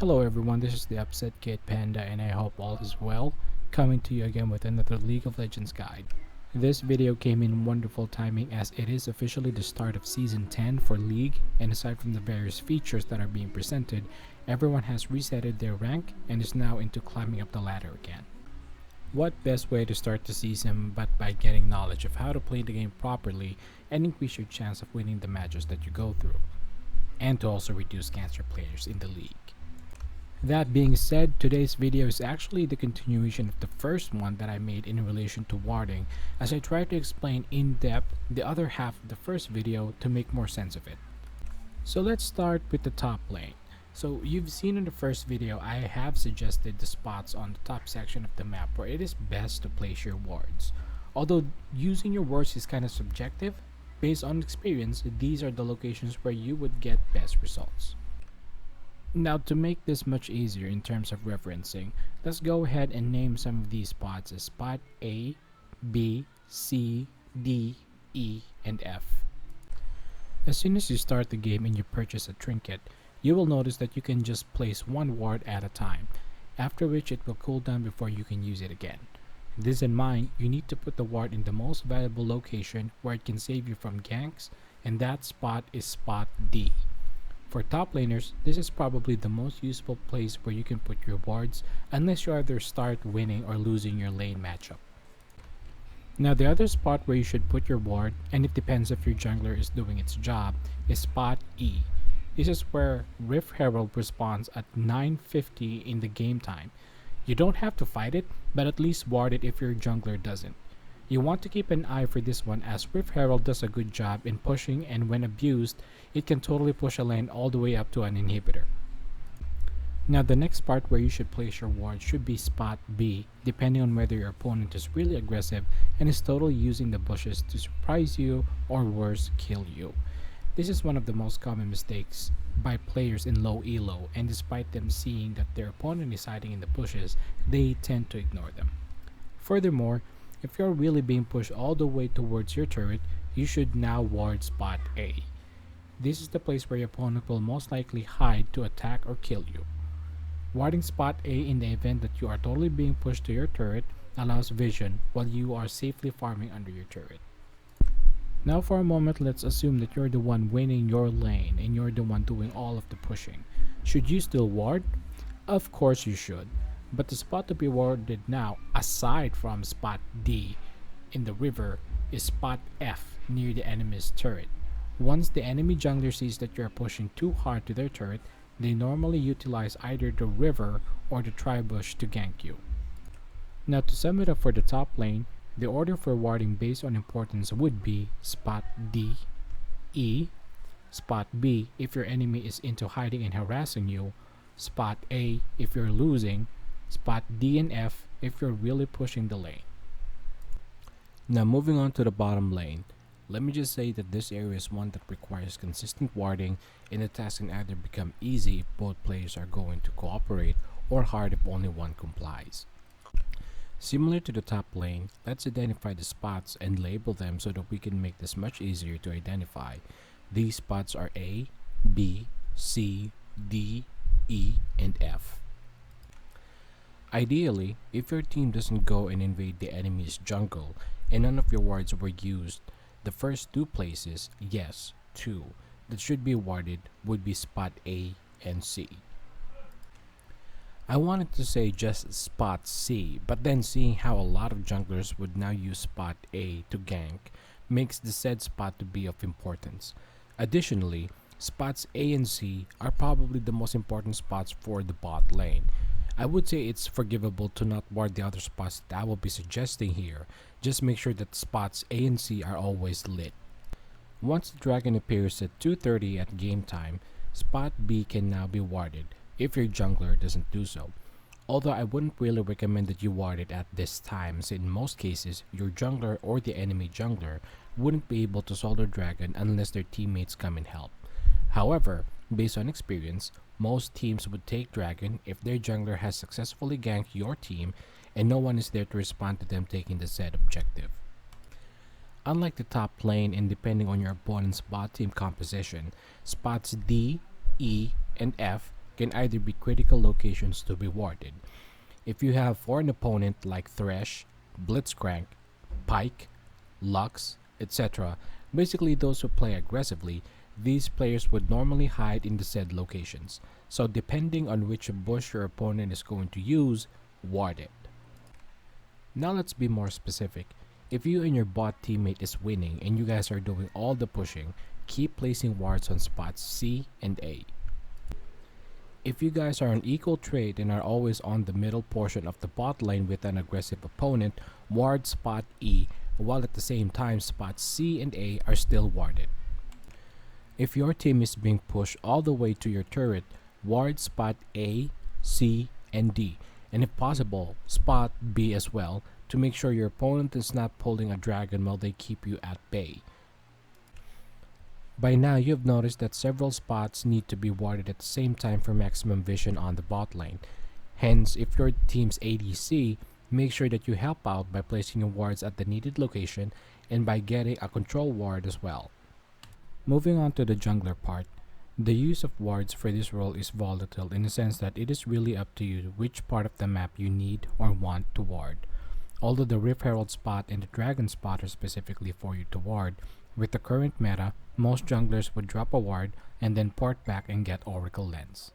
Hello everyone, this is the Upset Kid Panda and I hope all is well. Coming to you again with another League of Legends guide. This video came in wonderful timing as it is officially the start of Season 10 for League, and aside from the various features that are being presented, everyone has resetted their rank and is now into climbing up the ladder again. What best way to start the season but by getting knowledge of how to play the game properly and increase your chance of winning the matches that you go through, and to also reduce cancer players in the league. That being said, today's video is actually the continuation of the first one that I made in relation to warding, as I try to explain in depth the other half of the first video to make more sense of it. So let's start with the top lane. So you've seen in the first video I have suggested the spots on the top section of the map where it is best to place your wards. Although using your wards is kind of subjective, based on experience, these are the locations where you would get best results. Now, to make this much easier in terms of referencing, let's go ahead and name some of these spots as spot A, B, C, D, E, and F. As soon as you start the game and you purchase a trinket, you will notice that you can just place one ward at a time, after which it will cool down before you can use it again. With this in mind, you need to put the ward in the most valuable location where it can save you from ganks, and that spot is spot D. For top laners, this is probably the most useful place where you can put your wards unless you either start winning or losing your lane matchup. Now the other spot where you should put your ward, and it depends if your jungler is doing its job, is spot E. This is where Rift Herald respawns at 9:50 in the game time. You don't have to fight it, but at least ward it if your jungler doesn't. You want to keep an eye for this one as Rift Herald does a good job in pushing, and when abused, it can totally push a lane all the way up to an inhibitor. Now the next part where you should place your ward should be spot B, depending on whether your opponent is really aggressive and is totally using the bushes to surprise you or worse, kill you. This is one of the most common mistakes by players in low elo, and despite them seeing that their opponent is hiding in the bushes, they tend to ignore them. Furthermore, if you're really being pushed all the way towards your turret, you should now ward spot A. This is the place where your opponent will most likely hide to attack or kill you. Warding spot A in the event that you are totally being pushed to your turret allows vision while you are safely farming under your turret. Now for a moment, let's assume that you're the one winning your lane and you're the one doing all of the pushing. Should you still ward? Of course you should. But the spot to be warded now, aside from spot D in the river, is spot F near the enemy's turret. Once the enemy jungler sees that you are pushing too hard to their turret, they normally utilize either the river or the tribush to gank you. Now to sum it up for the top lane, the order for warding based on importance would be spot D, E, spot B if your enemy is into hiding and harassing you, spot A if you're losing, spot D and F if you're really pushing the lane. Now moving on to the bottom lane, let me just say that this area is one that requires consistent warding, and the task can either become easy if both players are going to cooperate or hard if only one complies. Similar to the top lane, let's identify the spots and label them so that we can make this much easier to identify. These spots are A, B, C, D, E, and F. Ideally, if your team doesn't go and invade the enemy's jungle and none of your wards were used, the first two places, yes, two, that should be warded would be spot A and C. I wanted to say just spot C, but then seeing how a lot of junglers would now use spot A to gank makes the said spot to be of importance. Additionally, spots A and C are probably the most important spots for the bot lane. I would say it's forgivable to not ward the other spots that I will be suggesting here. Just make sure that spots A and C are always lit. Once the dragon appears at 2:30 at game time, spot B can now be warded if your jungler doesn't do so. Although I wouldn't really recommend that you ward it at this time, as in most cases your jungler or the enemy jungler wouldn't be able to solve the dragon unless their teammates come and help. However, based on experience, most teams would take dragon if their jungler has successfully ganked your team and no one is there to respond to them taking the said objective. Unlike the top lane, and depending on your opponent's bot team composition, spots D, E, and F can either be critical locations to be warded. If you have for an opponent like Thresh, Blitzcrank, Pike, Lux, etc., basically those who play aggressively, these players would normally hide in the said locations. So depending on which bush your opponent is going to use, ward it. Now let's be more specific. If you and your bot teammate is winning and you guys are doing all the pushing, keep placing wards on spots C and A. If you guys are on equal trade and are always on the middle portion of the bot lane with an aggressive opponent, ward spot E, while at the same time spots C and A are still warded. If your team is being pushed all the way to your turret, ward spot A, C, and D, and if possible, spot B as well, to make sure your opponent is not pulling a dragon while they keep you at bay. By now, you've noticed that several spots need to be warded at the same time for maximum vision on the bot lane. Hence, if your team's ADC, make sure that you help out by placing your wards at the needed location and by getting a control ward as well. Moving on to the jungler part, the use of wards for this role is volatile in the sense that it is really up to you which part of the map you need or want to ward. Although the Rift Herald spot and the Dragon spot are specifically for you to ward, with the current meta, most junglers would drop a ward and then port back and get Oracle Lens.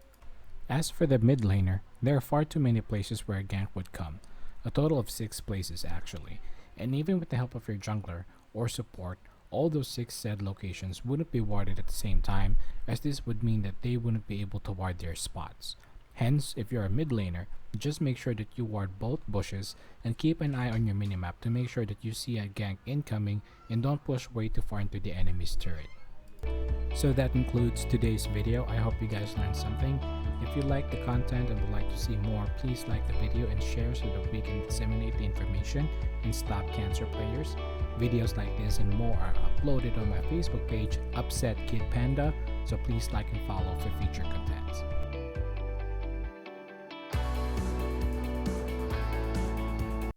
As for the mid laner, there are far too many places where a gank would come, a total of 6 places actually, and even with the help of your jungler or support, all those 6 said locations wouldn't be warded at the same time, as this would mean that they wouldn't be able to ward their spots. Hence, if you're a mid laner, just make sure that you ward both bushes and keep an eye on your minimap to make sure that you see a gank incoming and don't push way too far into the enemy's turret. So that concludes today's video. I hope you guys learned something. If you like the content and would like to see more, please like the video and share so that we can disseminate the information and stop cancer players. Videos like this and more are uploaded on my Facebook page, Upset Kid Panda, so please like and follow for future contents.